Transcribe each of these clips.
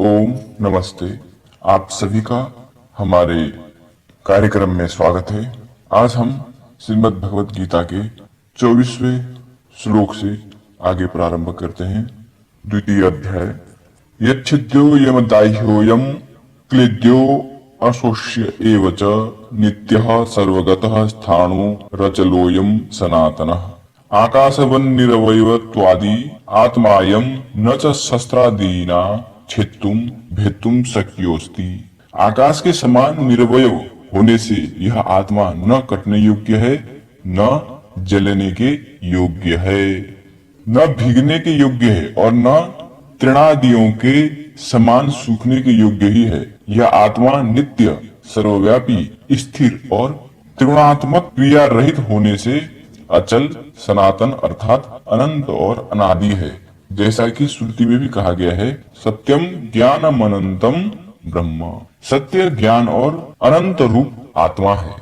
ओम नमस्ते। आप सभी का हमारे कार्यक्रम में स्वागत है। आज हम श्रीमद् भगवत गीता के 24वें श्लोक से आगे प्रारंभ करते हैं। द्वितीय अध्याय। यच्छिद्यो यमदाह्योऽयं क्लेद्यो अशोष्य एव च नित्यः सर्वगतः स्थाणु रचलोऽयं सनातनः। आकाशवन्निरवयवत्वादि आत्मायं न च शस्त्रादीना छेत्तुम भेत्तुम शक्योस्ति। आकाश के समान निरवय होने से यह आत्मा न कटने योग्य है, न जलने के योग्य है, न भीगने के योग्य है और न तृणादियों के समान सूखने के योग्य ही है। यह आत्मा नित्य, सर्वव्यापी, स्थिर और त्रिगुणात्मक क्रिया रहित होने से अचल, सनातन अर्थात अनंत और अनादि है। जैसा कि श्रुति में भी कहा गया है, सत्यम ज्ञानम अनंतम ब्रह्म। सत्य, ज्ञान और अनंत रूप आत्मा है।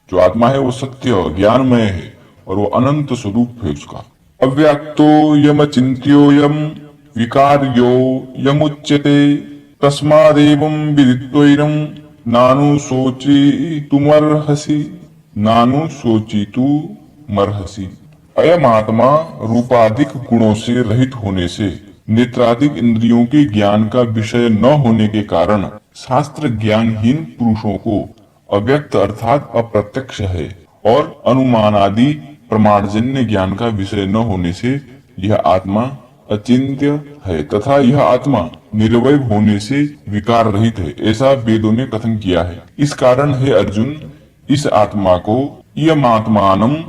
जो आत्मा है वो सत्य ज्ञानमय है और वो अनंत स्वरूप है उसका। अव्यक्तो यम चिंत्यो यम विकार्यो यमुच्यते तस्मादेवं विदित्वैरं नानु शोचितुमर्हसि। नानु शोचितुमर्हसि। अयम आत्मा रूपाधिक गुणों से रहित होने से, नेत्राधिक इंद्रियों के ज्ञान का विषय न होने के कारण शास्त्र ज्ञानहीन पुरुषों को अव्यक्त अर्थात अप्रत्यक्ष है और अनुमानादि प्रमाणजन्य ज्ञान का विषय न होने से यह आत्मा अचिंत्य है तथा यह आत्मा निर्वय होने से विकार रहित है, ऐसा वेदों ने कथन किया है। इस कारण हे अर्जुन, इस आत्मा को इयमात्मानं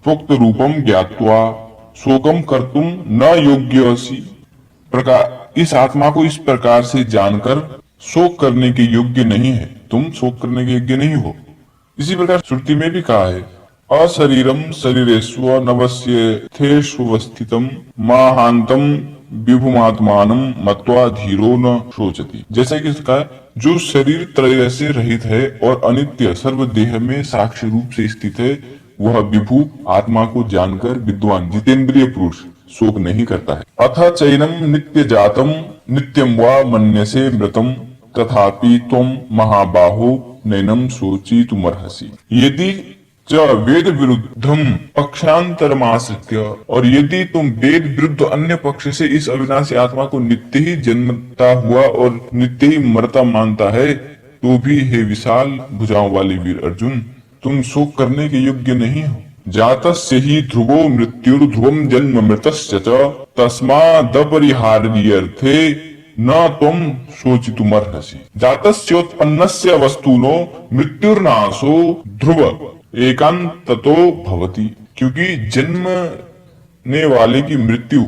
प्रोक्त रूपम ज्ञात्वा शोकम कर्तुम न योग्यसि। प्रकार इस आत्मा को इस प्रकार से जानकर शोक करने के योग्य नहीं है, तुम शोक करने के योग्य नहीं हो। इसी प्रकार श्रुति में भी कहा है, अशरीरम शरीरेष्व नवस्यथेष्वस्थितम माहांतम विभुमात्मानं मत्वा धीरो न शोचति। जैसे कि कहा, जो शरीर त्रय से रहित है और अनित्य सर्वदेह में साक्षी रूप से स्थित है, वह विभु आत्मा को जानकर विद्वान जितेंद्रिय पुरुष शोक नहीं करता है। अथ चैनम नित्य जातम नित्यम वा मन्यसे मृतम तथापि त्वम महाबाहो नैनम शोचितुमर्हसि। यदि च वेद विरुद्धम पक्षांतरमाश्रित्य, और यदि तुम वेद विरुद्ध अन्य पक्ष से इस अविनाशी आत्मा को नित्य ही जन्मता हुआ और नित्य ही मरता मानता है, तो भी हे विशाल भुजाओं वाले वीर अर्जुन, तुम शोक करने के योग्य नहीं हो। जातस्य ही ध्रुवो मृत्युर्ध्रुवम जन्म मृतस्य च तस्मादपरिहार्यर्थे न त्वं शोचितुमर्हसि। जातस्योत्पन्नस्य वस्तुनो मृत्युर्नाशो ध्रुव एकांततो भवति। क्योंकि जन्मने वाले की मृत्यु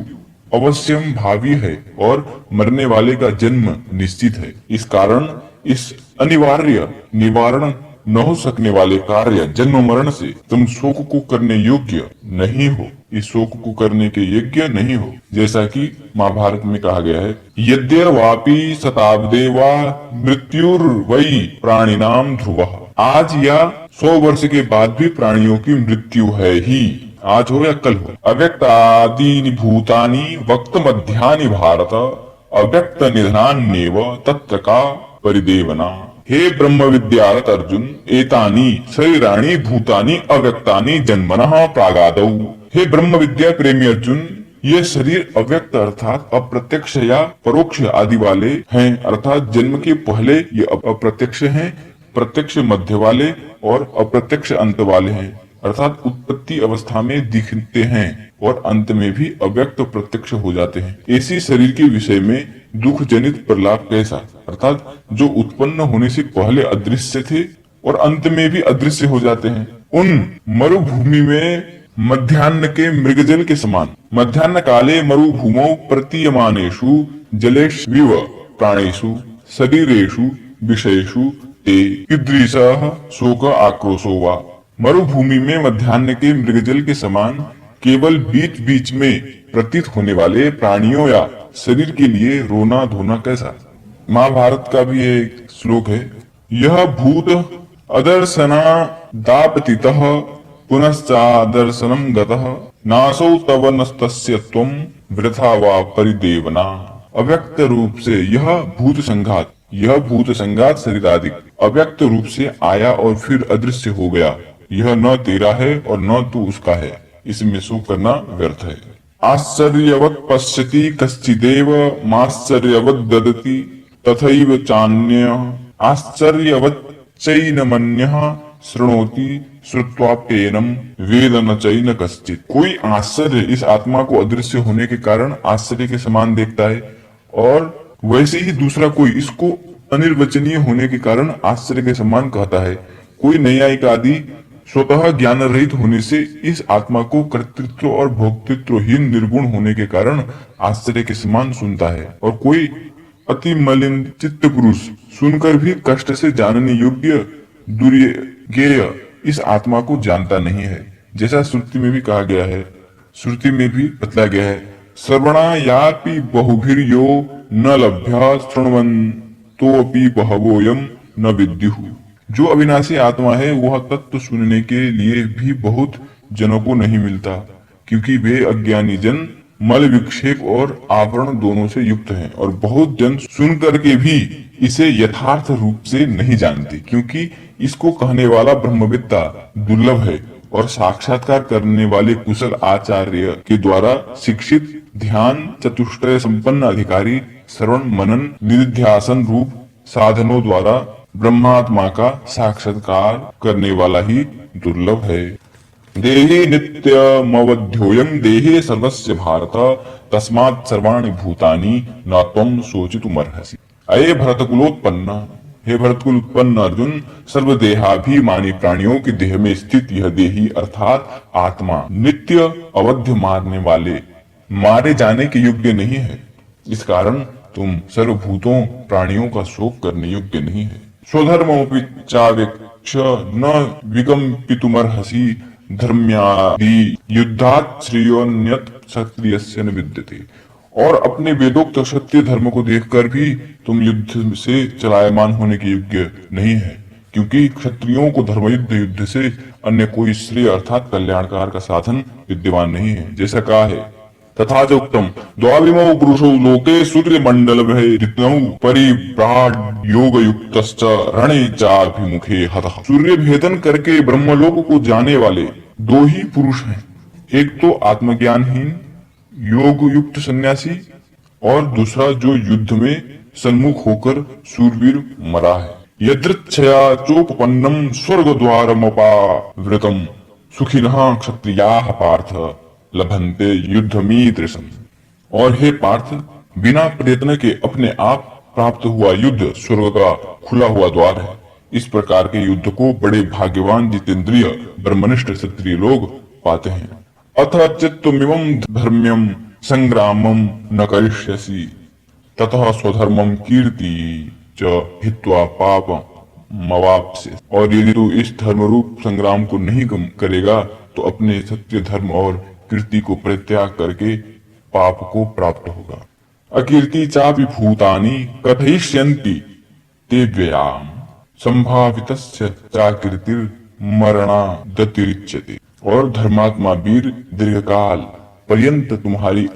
अवश्यम भावी है और मरने वाले का जन्म निश्चित है। इस कारण इस अनिवार्य निवारण न हो सकने वाले कार्य जन्म मरण से तुम शोक को करने योग्य नहीं हो, इस शोक को करने के योग्य नहीं हो। जैसा कि महाभारत में कहा गया है, यद्यवापि शताब्दे वा मृत्युर्वै प्राणिनाम ध्रुवः। आज या 100 वर्ष के बाद भी प्राणियों की मृत्यु है ही, आज हो या कल हो। अव्यक्तादीनि भूतानि वक्त मध्यानि भारत अव्यक्त निधनान्येव तत्र का परिदेवना। हे ब्रह्म विद्यारत अर्जुन, एतानि शरीराणि भूतानि अव्यक्तानि जन्मनः प्रागादौ। हे ब्रह्म विद्या प्रेमी अर्जुन, ये शरीर अव्यक्त अर्थात अप्रत्यक्ष या परोक्ष आदि वाले हैं, अर्थात जन्म के पहले ये अप्रत्यक्ष हैं, प्रत्यक्ष मध्य वाले और अप्रत्यक्ष अंत वाले हैं, अर्थात उत्पत्ति अवस्था में दिखते हैं और अंत में भी अव्यक्त प्रत्यक्ष हो जाते हैं। ऐसी शरीर के विषय में दुख जनित प्रलाप कैसा, अर्थात जो उत्पन्न होने से पहले अदृश्य थे और अंत में भी अदृश्य हो जाते हैं, उन मरुभूमि में मध्याह्न के मृगजल के समान। मध्याह्न काले मरुभूमौ प्रतीयमानेषु जलेष्विव प्राणेषु शरीरेषु विषयेषु ते कीदृशः शोक आक्रोशो वा। मरुभूमि में मध्याह्न के मृगजल के समान केवल बीच बीच में प्रतीत होने वाले प्राणियों या शरीर के लिए रोना धोना कैसा। महाभारत का भी एक श्लोक है, यह भूत अदर्शना दापतितः पुनश्चादर्शनम गतः नासौ तव नस्तस्य त्वं वृथा वा परिदेवना। अव्यक्त रूप से यह भूत संघात शरीर आदि अव्यक्त रूप से आया और फिर अदृश्य हो गया। यह न तेरा है और न तू उसका है, इसमें शोक करना व्यर्थ है। आश्चर्यवत् पश्यति कश्चिदेव माश्चर्यवत् ददति तथैव चान्यः आश्चर्यवच्चैनमन्यः शृणोति श्रुत्वाप्येनम् वेद न चैन कश्चित्। कोई आश्चर्य इस आत्मा को अदृश्य होने के कारण आश्चर्य के समान देखता है, और वैसे ही दूसरा कोई इसको अनिर्वचनीय होने के कारण आश्चर्य के समान कहता है। कोई न्यायिक आदि स्वतः ज्ञान रहित होने से इस आत्मा को कर्तृत्व और भोक्तृत्वहीन निर्गुण होने के कारण आश्चर्य के समान सुनता है, और कोई अति मलिन चित्त पुरुष सुनकर भी कष्ट से जानने योग्य दुर्गेय इस आत्मा को जानता नहीं है। जैसा श्रुति में भी कहा गया है, श्रुति में भी बतलाया गया है, श्रवणायापि बहुभिर्यो न लभ्य शृण्वन्तोऽपि बहवोऽयं न विद्युः। जो अविनाशी आत्मा है वह तत्व सुनने के लिए भी बहुत जनों को नहीं मिलता, क्योंकि वे अज्ञानी जन मल विक्षेप और आवरण दोनों से युक्त हैं, और बहुत जन सुन करके भी इसे यथार्थ रूप से नहीं जानते, क्योंकि इसको कहने वाला ब्रह्मवेत्ता दुर्लभ है, और साक्षात्कार करने वाले कुशल आचार्य के द्वारा शिक्षित ध्यान चतुष्टय संपन्न अधिकारी श्रवण मनन निधिध्यासन रूप साधनों द्वारा ब्रह्मात्मा का साक्षात्कार करने वाला ही दुर्लभ है। देहि नित्यमवध्योऽयं देहे सर्वस्य भारत तस्मात् सर्वाणि भूतानि न त्वं शोचितुमर्हसि। अये भरतकुलोत्पन्न, हे भरतकुल उत्पन्न अर्जुन, सर्वदेहाभिमानी प्राणियों के देह में स्थित यह देही अर्थात आत्मा नित्य अवध्य मारने वाले मारे जाने के योग्य नहीं है। इस कारण तुम सर्वभूतों प्राणियों का शोक करने योग्य नहीं है। स्वधर्मोऽपि चावेक्ष न विकम्पितुमर्हसि धर्म्यादि युद्धात् श्रेयोन्यत् क्षत्रियस्य न विद्यते। और अपने वेदोक्त क्षत्रिय धर्म को देखकर भी तुम युद्ध से चलायमान होने के योग्य नहीं है, क्योंकि क्षत्रियों को युद्ध से अन्य कोई श्रेय अर्थात कल्याणकार का साधन विद्यमान नहीं है। जैसा कहा है, तथा चोक्तम द्वाविमौ पुरुषौ लोके सूर्यमण्डलभैरितौ परिव्राड योग युक्तश्च रणे चाभिमुखे हतः। सूर्य भेदन करके ब्रह्मलोक को जाने वाले दो ही पुरुष हैं, एक तो आत्मज्ञानहीन योग युक्त सन्यासी, और दूसरा जो युद्ध में सन्मुख होकर सूरवीर मरा है। यदृच्छया चोपपन्नम स्वर्ग द्वारमपावृतम सुखिनः क्षत्रियाः पार्थ लभन्ते युद्धमीदृशम्। और हे पार्थ, बिना प्रयत्न के अपने आप प्राप्त हुआ युद्ध स्वर्ग का खुला हुआ द्वार है। इस प्रकार के युद्ध को बड़े भाग्यवान जितेंद्रिय ब्रह्मनिष्ठ क्षत्रिय लोग पाते हैं। अथ चित्तमिमं धर्म्यं संग्रामं न करिष्यसि ततः स्वधर्मं कीर्ति च हित्वा पापमवाप्स्यसि। और यदि तू इस धर्म रूप संग्राम को नहीं करेगा तो अपने सत्य धर्म और कीर्ति को परित्याग करके पाप को प्राप्त होगा। अकीर्ति चापि भूतानि कथयिष्यन्ति ते व्ययाम संभावितस्य चाकीर्तिर् मरणादतिरिच्यते। और धर्मात्मा वीर दीर्घकाल पर्यंत तुम्हारी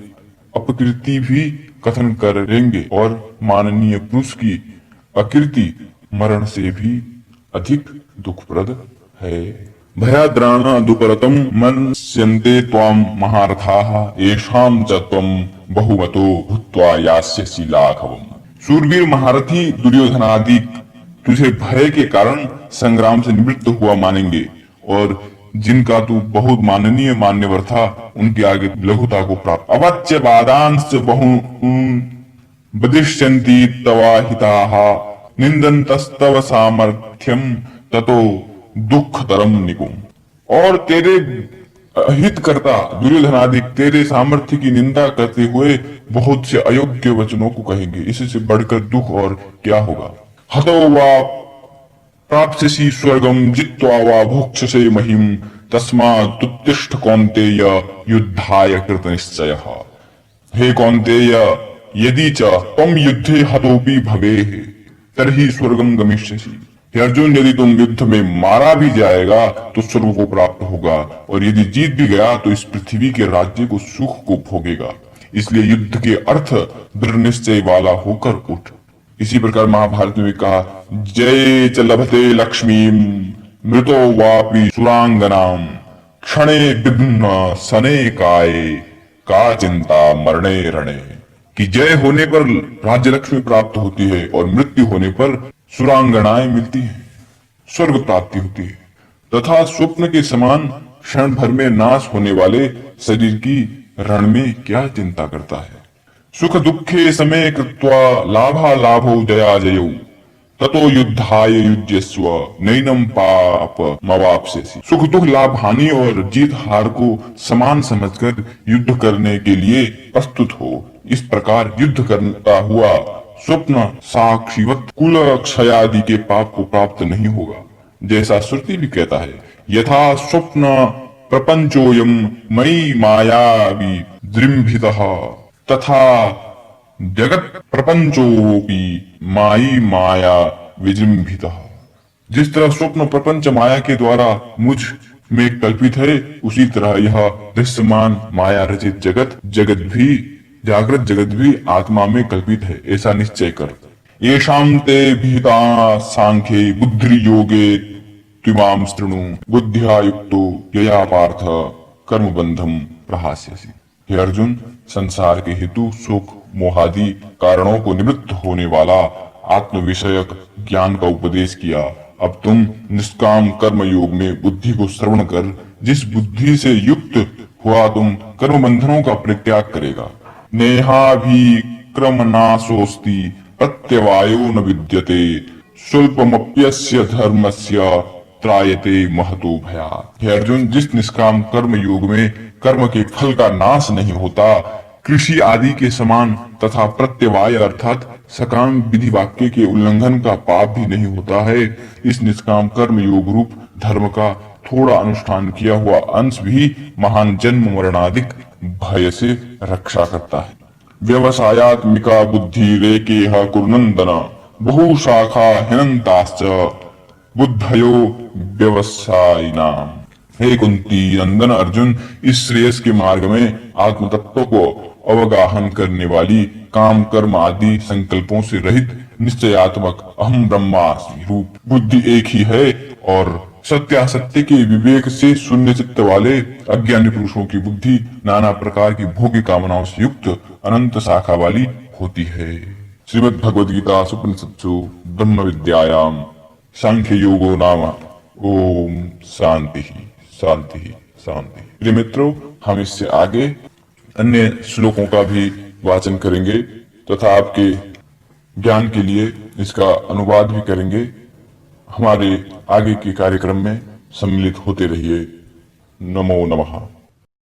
अपकीर्ति भी कथन करेंगे, और माननीय पुरुष की अकीर्ति मरण से भी अधिक दुखप्रद है। भयाद्राणादुपरतं मन्स्यन्ते त्वां महारथाः येषां च त्वं बहुमतो भूत्वा यास्यसि लाघवम्। शूरवीर महारथी दुर्योधनादि तुझे भय के कारण संग्राम से निवृत्त हुआ मानेंगे, और जिनका तू बहुत माननीय मान्यवर था उनके आगे लघुता को प्राप्त। अवच्य बादांश्च बहुन बदिष्यन्ति तवाहिताः निंदन्तस्तव सामर्थ्यं ततो दुखतरम निकुम। और तेरे हित करता दुर्योधनादि तेरे सामर्थ्य की निंदा करते हुए बहुत से अयोग्य वचनों को कहेंगे, इससे बढ़कर दुख और क्या होगा। हतो वा प्राप्स्यसि स्वर्गम जित्वा वा भोक्ष्यसे महिम तस्मात् उत्तिष्ठ कौन्तेय युद्धाय कृतनिश्चयः। हे कौन्तेय, यदि च त्वं युद्धे हतोपि भवेः तर्हि स्वर्गम गमिष्यसि। हे अर्जुन, यदि तुम युद्ध में मारा भी जाएगा तो स्वर्ग को प्राप्त होगा, और यदि जीत भी गया तो इस पृथ्वी के राज्य को सुख को भोगेगा। इसलिए युद्ध के अर्थ दृढ़ निश्चय वाला होकर उठ। इसी प्रकार महाभारत में भी कहा, जय च लभते लक्ष्मीम मृतो वापि सुरांगनाम क्षणे विघ्न सने काये का चिंता मरणे रणे। कि जय होने पर राज्य लक्ष्मी प्राप्त होती है और मृत्यु होने पर सुरांगनाएं मिलती हैं, स्वर्ग प्राप्ति होती है, तथा स्वप्न के समान क्षण भर में नाश होने वाले शरीर की रण में क्या चिंता करता है। सुख दुखे समय कृत्वा लाभा लाभो जया जयो ततो युद्धाय युज्यस्व नैनम पाप मवाप्स्यसि। सुख दुख लाभ हानि और जीत हार को समान समझकर युद्ध करने के लिए प्रस्तुत हो। इस प्रकार युद्ध करता हुआ स्वप्न साक्षीवत कुल क्षयादि के पाप को प्राप्त नहीं होगा। जैसा श्रुति भी कहता है, यथा स्वप्न प्रपंचोयम मयि मायावी दृम्भितः तथा जगत प्रपंचोपि माई माया विजृंभितः। जिस तरह स्वप्न प्रपंच माया के द्वारा मुझ में कल्पित है, उसी तरह यह दृश्यमान माया रचित जगत भी जागृत जगत भी आत्मा में कल्पित है, ऐसा निश्चय कर। येषां ते भीता सांख्ये बुद्धि योगे त्विमां शृणु बुद्धिया युक्तो यया पार्थ कर्म बंधम प्रहास्यसि। हे अर्जुन, संसार के हेतु सुख मोहादि कारणों को निवृत्त होने वाला आत्म विषयक ज्ञान का उपदेश किया। अब तुम निष्काम कर्म योग में बुद्धि को श्रवण कर जिस बुद्धि से युक्त हुआ तुम कर्म बंधनों का परित्याग करेगा। नेहा भी क्रम नाशोस्ति प्रत्यवायो न विद्यते स्वल्पमप्यस्य धर्मस्य त्रायते महतो भयात्। हे अर्जुन, जिस निष्काम कर्म योग में कर्म के फल का नाश नहीं होता, कृषि आदि के समान तथा प्रत्यवाय अर्थात सकाम विधि वाक्य के उल्लंघन का पाप भी नहीं होता है, इस निष्काम कर्म योग रूप धर्म का थोड़ा अनुष्ठान किया हुआ अंश भी महान जन्म मरणादिक भय से रक्षा करता है। व्यवसायात्मिका बुद्धि रेके कुर्नंदन बहुशाखा हिनंताश्च बुद्धयो व्यवसायिनाम। हे कुंती नंदन अर्जुन, इस श्रेयस के मार्ग में आत्म तत्व को अवगाहन करने वाली काम कर्म आदि संकल्पों से रहित निश्चयात्मक अहम ब्रह्मास्मि रूप बुद्धि एक ही है और सत्यासत्य के विवेक से शून्य चित्त वाले अज्ञानी पुरुषों की बुद्धि नाना प्रकार की भोग्य कामनाओं से युक्त अनंत शाखा वाली होती है। श्रीमद् भगवद गीता उपनिषत्सु ब्रह्म विद्यायाम सांख्य योगो नाम। ओम शांति शांति शांति। प्रिय मित्रों, हम इससे आगे अन्य श्लोकों का भी वाचन करेंगे तथा आपके ज्ञान के लिए इसका अनुवाद भी करेंगे। हमारे आगे के कार्यक्रम में सम्मिलित होते रहिए। नमो नमः।